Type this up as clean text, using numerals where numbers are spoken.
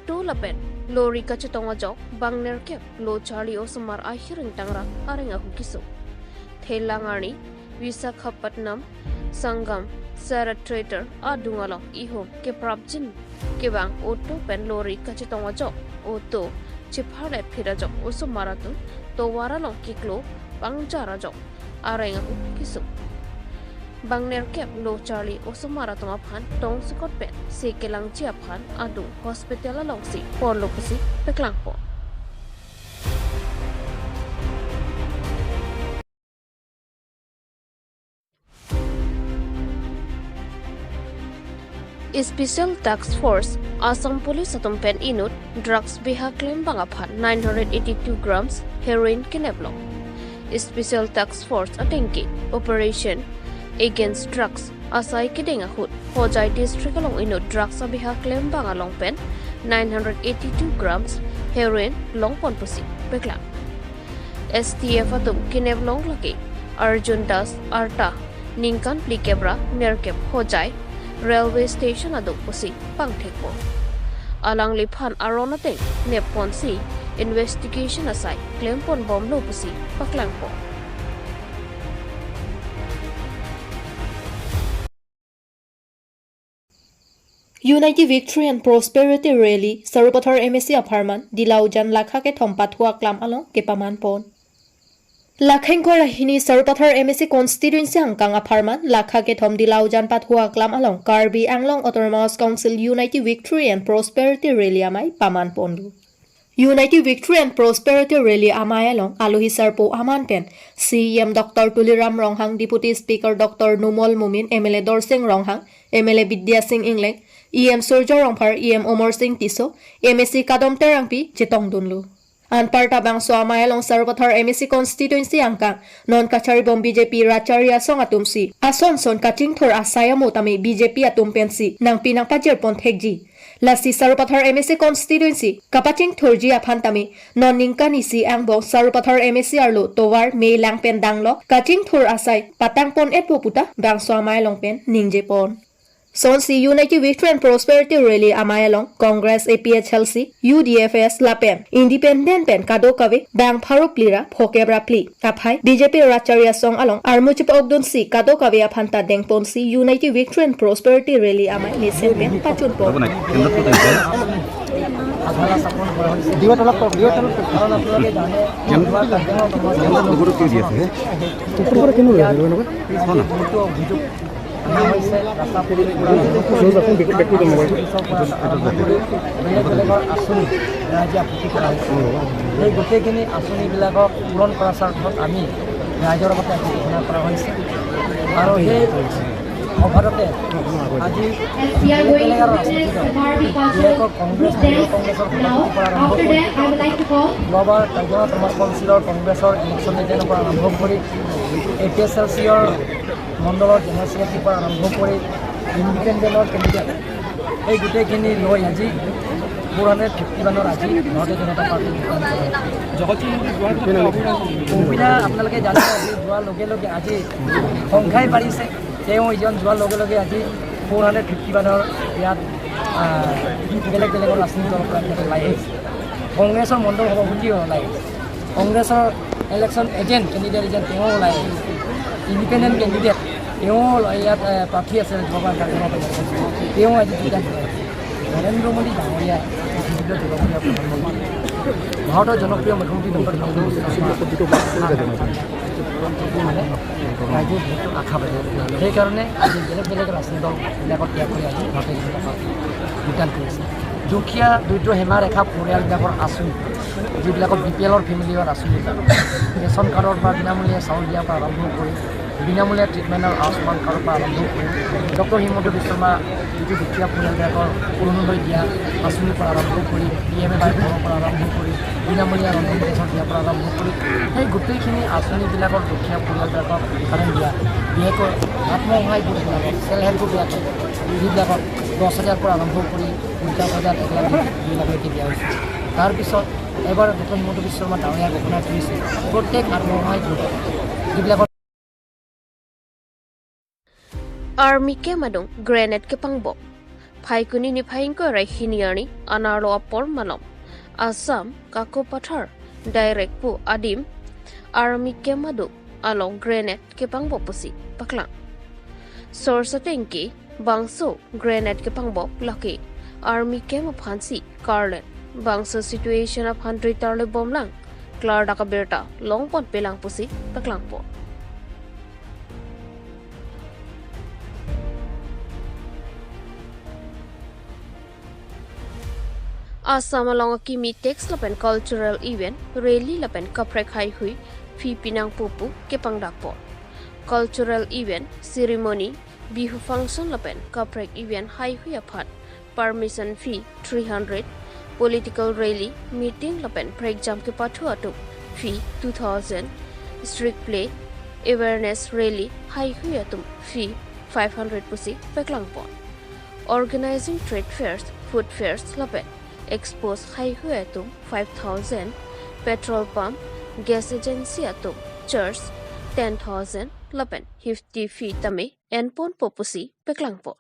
Auto lapen lori kacetonga jok bangner kep lo Charlie Osmar akhiring tangra arenga hukiso. Thelangani Visakhapatnam Sangam Sarah Trader adungalong ihom ke prabjin ke bang auto pen lori kacetonga jok auto chiphalet phira jok Osmaratu to waralong kiklo bangjara jok arenga hukiso. Bangner kep lo Charlie Osmara toma phan tong sikot pen se kelang chia phan adu hospital along si por lo pasi peklang po. Special Task Force Assam Police atom pen inut drugs biha claim banga phan 982 grams heroin kineblong. Special Task Force atenki Operation Against Drugs asai kidinga hut hojai district along ino drugs abiha claim banga long pen 982 grams heroin long pon pusi pekla STF atum kinev long laki Arjun Das Arta Ninkan Plikebra Nerkep hojai railway station adu pusi pangthekpo alang liphan aronate nepon si investigation asai claim pon bom lo pusi paklangpo. Unity Victory and Prosperity Rally Sarupathar MSC Apartment Dilaujan Lakha ke Thompathua Klam along ke Paman Pon Lakhengkor Rahini Sarupathar MSC Constituency Angkang Apartment Lakha ke Thom Dilaujan Pathua Klam along Karbi Anglong Autonomous Council Unity Victory and Prosperity Rally amai Paman Pondu Unity Victory and Prosperity Rally amai along Alohi Sarpo Aman Pen CM Dr. Tuliram Ronghang Deputy Speaker Dr. Numol Mumin MLA Dorsing Ronghang MLA Vidya Singh Ingleng EM Surjo Rongphar EM Omar Singh Tiso MSC Kadom Terangpi Jitong Dunlu Anparta Bangso Amayalong Sarupathar MSC Constituency Angkang Non Kachari Bom BJP Racharya Song Atumsi Ason Son Kaching Thor Asaya Motami BJP Atumpensi Nang Pinang Pajer Pon Thekji Lasi Sarupathar MSC Constituency Kapaching Thorji Aphantami Non Ningkanisi Angbong Sarupathar MSC Arlo Towar Mei Lang Pen Danglo Kaching Thor Asai Patang Pon Etpoputa Bangso Amayalong Pen Ningje Pon Sonsi Unity Victory and Prosperity Rally Amayalong Congress APHLC UDFS Lapen Independent Pen Kadokave Bang Pharoplira Phokebra Pli Aphai BJP Racharya Song along Armuchip Ogdonsi Kadokave Aphanta Dengponsi Unity Victory and Prosperity Rally Amay Listen Pen Pachunpo গোটেইখিনি আঁচনিবিলাকক পূৰণ কৰাৰ স্বাৰ্থত আমি ৰাইজৰ মতে ঘোষণা কৰা হৈছে আৰু সেই অভাৰতে আজি কংগ্ৰেছৰ যোৱাবাৰ কাৰ্যকলাপ সমাজ কাউন্সিলৰ কংগ্ৰেছৰ ইলেকশ্যন এজেণ্টৰ পৰা আৰম্ভ কৰি APSLCৰ মণ্ডলৰ জেনেৰেল ছেক্ৰেটাৰীৰ পৰা আৰম্ভ কৰি ইণ্ডিপেণ্ডেণ্টৰ কেণ্ডিডেট এই গোটেইখিনি লৈ আজি 451 আজি ভাৰতীয় জনতা পাৰ্টীৰ সুবিধা আপোনালোকে জানে আজি যোৱাৰ লগে লগে আজি সংখ্যাই বাঢ়িছে তেওঁ ইজন যোৱাৰ লগে লগে আজি 451 ইয়াত বেলেগ বেলেগৰ ৰাজনীতি দলৰ পৰা ওলাই আহিছে কংগ্ৰেছৰ মণ্ডল সভাপতিও ওলাই আহিছে কংগ্ৰেছৰ ইলেকশ্যন এজেণ্ট কেণ্ডিডেট এজেণ্ট তেওঁ ওলাই আহিছে ইণ্ডিপেণ্ডেণ্ট কেণ্ডিডেট তেওঁ ইয়াত প্ৰাৰ্থী আছে যোৱাবাৰ কাৰ্যকলাপ তেওঁ আজি যোগদান কৰে নৰেন্দ্ৰ মোদী ডাঙৰীয়া পৃথিৱীৰ জনপ্ৰিয় প্ৰধানমন্ত্ৰী ভাৰতৰ জনপ্ৰিয় মুখ্যমন্ত্ৰী ডক্টৰ মানে ৰাইজে বহুতো আশা পায় সেইকাৰণে আজি বেলেগ বেলেগ ৰাজনীতি দলবিলাকত ত্যাগ কৰি আজি ভাৰতীয় জনতা পাৰ্টী যোগদান কৰিছে দুখীয়া দৰিদ্ৰ সীমাৰেখা পৰিয়ালবিলাকৰ আঁচনি যিবিলাকৰ BPLৰ ফেমিলিৰ আঁচনি ৰেচন কাৰ্ডৰ পৰা বিনামূলীয়া চাউল দিয়াৰ পৰা আৰম্ভ কৰি বিনামূলীয়া ট্ৰিটমেণ্টৰ আয়ুষ্মান কাৰ্ডৰ পৰা আৰম্ভ কৰি ডক্টৰ হিমন্ত বিশ্ব শৰ্মা যিটো দুখীয়া পৰিয়ালবিলাকৰ অৰুণোদয় দিয়া আঁচনিৰ পৰা আৰম্ভ কৰি PMA বাইকৰ পৰা আৰম্ভ কৰি বিনামূলীয়া ৰন্ধন গেছৰ দিয়াৰ পৰা আৰম্ভ কৰি সেই গোটেইখিনি আঁচনিবিলাকৰ দুখীয়া পৰিয়ালবিলাকক উৎপাদন দিয়া বিশেষকৈ আত্মসহায়ক গোটবিলাকক চেল্ফ হেল্প গ্ৰুপবিলাকক যিবিলাকক 10,000 পৰা আৰম্ভ কৰি 50,000 1 লাখ 2 লাখলৈকে দিয়া হৈছে তাৰপিছত এবাৰ ডক্টৰ হিমন্ত বিশ্ব শৰ্মা ডাঙৰীয়া ঘোষণা কৰিছে প্ৰত্যেক আত্মসহায়ক গোটক যিবিলাকৰ Army ke madong grenade ke pangbok Phaikuni ni phaingko rai hiniani anarlo apor manom. Assam kako pathar direct pu adim army kemadu along grenade ke pangbo pusi paklang. Source tenki bangso grenade ke pangbo laki army kem phansi karlen bangso situation of 100 tarle bomlang klar daka berta long pon pelang pusi paklang po. Assam along a kimi text lapen cultural event rally lapen kaprek hai hui fi pinang pupu kepang dakpor. Cultural event ceremony bihu function lapen kaprek event hai hui aphat permission fee 300 political rally meeting lapen prek jam ke pathu atu fee 2000 street play awareness rally hai hui atum fee 500 pusi peklangpon. Organizing trade fairs food fairs lapen expose hai hui atum 5000 petrol pump gas agency atum church 10,000 lapen 50 feet tame enpon popusi peklangpon.